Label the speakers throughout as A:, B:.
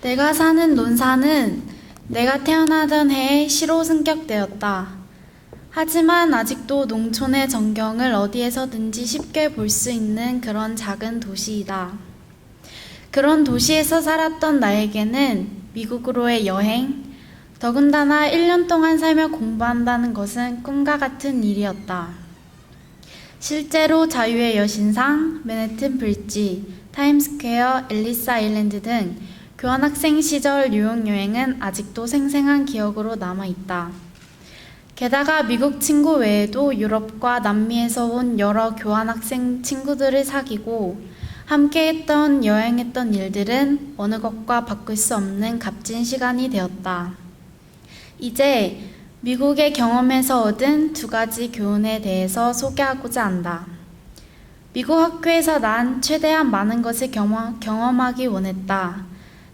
A: 내가 사는 논산은 내가 태어나던 해에 시로 승격되었다. 하지만 아직도 농촌의 전경을 어디에서든지 쉽게 볼 수 있는 그런 작은 도시이다. 그런 도시에서 살았던 나에게는 미국으로의 여행, 더군다나 1년 동안 살며 공부한다는 것은 꿈과 같은 일이었다. 실제로 자유의 여신상, 맨해튼 브릿지, 타임스퀘어, 앨리스 아일랜드 등 교환학생 시절 뉴욕 여행은 아직도 생생한 기억으로 남아있다. 게다가 미국 친구 외에도 유럽과 남미에서 온 여러 교환학생 친구들을 사귀고 함께했던 여행했던 일들은 어느 것과 바꿀 수 없는 값진 시간이 되었다. 이제 미국의 경험에서 얻은 2가지 교훈에 대해서 소개하고자 한다. 미국 학교에서 난 최대한 많은 것을 경험하기 원했다.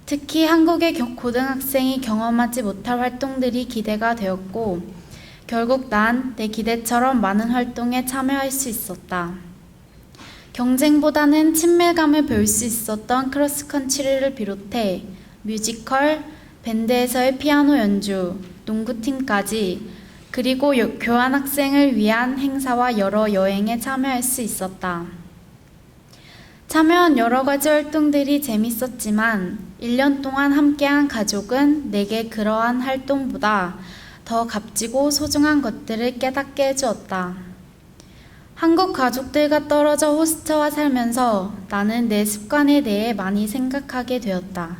A: 특히 한국의 고등학생이 경험하지 못할 활동들이 기대가 되었고, 결국 난 내 기대처럼 많은 활동에 참여할 수 있었다. 경쟁보다는 친밀감을 배울 수 있었던 크로스컨트리를 비롯해 뮤지컬, 밴드에서의 피아노 연주, 농구팀까지, 그리고 교환학생을 위한 행사와 여러 여행에 참여할 수 있었다. 참여한 여러 가지 활동들이 재밌었지만 1년 동안 함께한 가족은 내게 그러한 활동보다 더 값지고 소중한 것들을 깨닫게 해주었다. 한국 가족들과 떨어져 호스트와 살면서 나는 내 습관에 대해 많이 생각하게 되었다.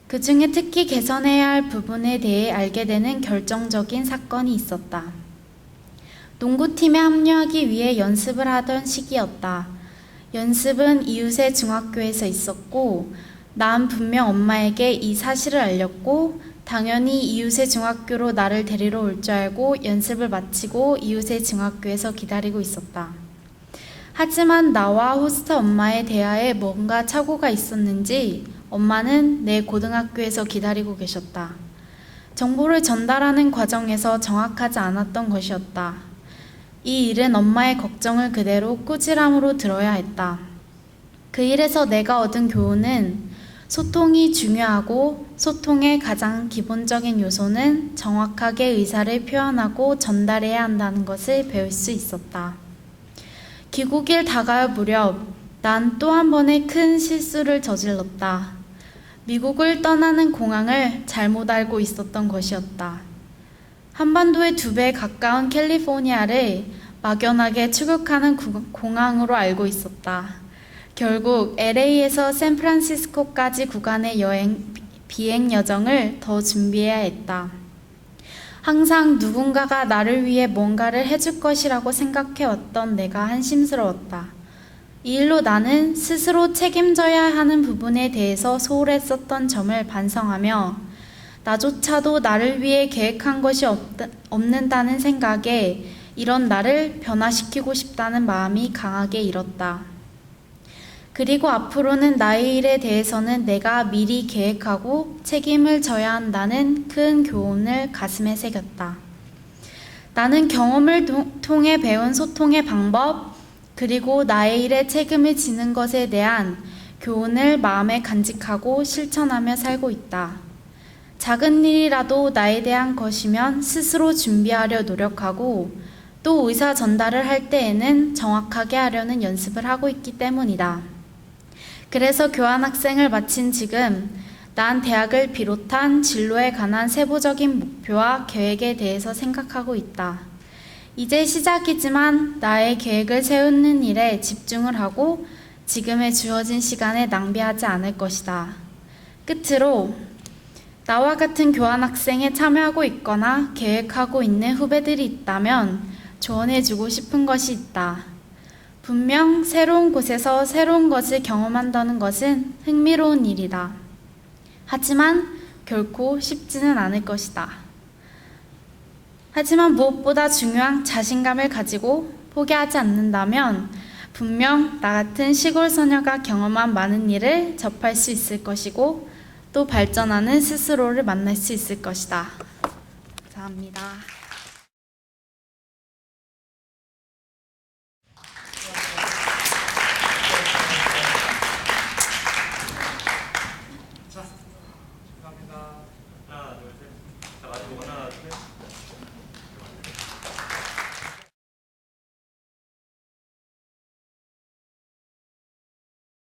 A: 그 중에 특히 개선해야 할 부분에 대해 알게 되는 결정적인 사건이 있었다. 농구팀에 합류하기 위해 연습을 하던 시기였다. 연습은 이웃의 중학교에서 있었고, 난 분명 엄마에게 이 사실을 알렸고, 당연히 이웃의 중학교로 나를 데리러 올 줄 알고 연습을 마치고 이웃의 중학교에서 기다리고 있었다. 하지만 나와 호스트 엄마의 대화에 뭔가 착오가 있었는지 엄마는 내 고등학교에서 기다리고 계셨다. 정보를 전달하는 과정에서 정확하지 않았던 것이었다. 이 일은 엄마의 걱정을 그대로 꾸지람으로 들어야 했다. 그 일에서 내가 얻은 교훈은 소통이 중요하고 소통의 가장 기본적인 요소는 정확하게 의사를 표현하고 전달해야 한다는 것을 배울 수 있었다. 귀국일 다가올 무렵 난 또 한 번의 큰 실수를 저질렀다. 미국을 떠나는 공항을 잘못 알고 있었던 것이었다. 한반도의 2배 가까운 캘리포니아를 막연하게 출국하는 공항으로 알고 있었다. 결국 LA에서 샌프란시스코까지 구간의 비행 여정을 더 준비해야 했다. 항상 누군가가 나를 위해 뭔가를 해줄 것이라고 생각해왔던 내가 한심스러웠다. 이 일로 나는 스스로 책임져야 하는 부분에 대해서 소홀했었던 점을 반성하며 나조차도 나를 위해 계획한 것이 없는다는 생각에 이런 나를 변화시키고 싶다는 마음이 강하게 일었다. 그리고 앞으로는 나의 일에 대해서는 내가 미리 계획하고 책임을 져야 한다는 큰 교훈을 가슴에 새겼다. 나는 경험을 통해 배운 소통의 방법, 그리고 나의 일에 책임을 지는 것에 대한 교훈을 마음에 간직하고 실천하며 살고 있다. 작은 일이라도 나에 대한 것이면 스스로 준비하려 노력하고 또 의사 전달을 할 때에는 정확하게 하려는 연습을 하고 있기 때문이다. 그래서 교환학생을 마친 지금 난 대학을 비롯한 진로에 관한 세부적인 목표와 계획에 대해서 생각하고 있다. 이제 시작이지만 나의 계획을 세우는 일에 집중을 하고 지금의 주어진 시간에 낭비하지 않을 것이다. 끝으로 나와 같은 교환학생에 참여하고 있거나 계획하고 있는 후배들이 있다면 조언해주고 싶은 것이 있다. 분명 새로운 곳에서 새로운 것을 경험한다는 것은 흥미로운 일이다. 하지만 결코 쉽지는 않을 것이다. 하지만 무엇보다 중요한 자신감을 가지고 포기하지 않는다면 분명 나 같은 시골 소녀가 경험한 많은 일을 접할 수 있을 것이고 또 발전하는 스스로를 만날 수 있을 것이다. 감사합니다.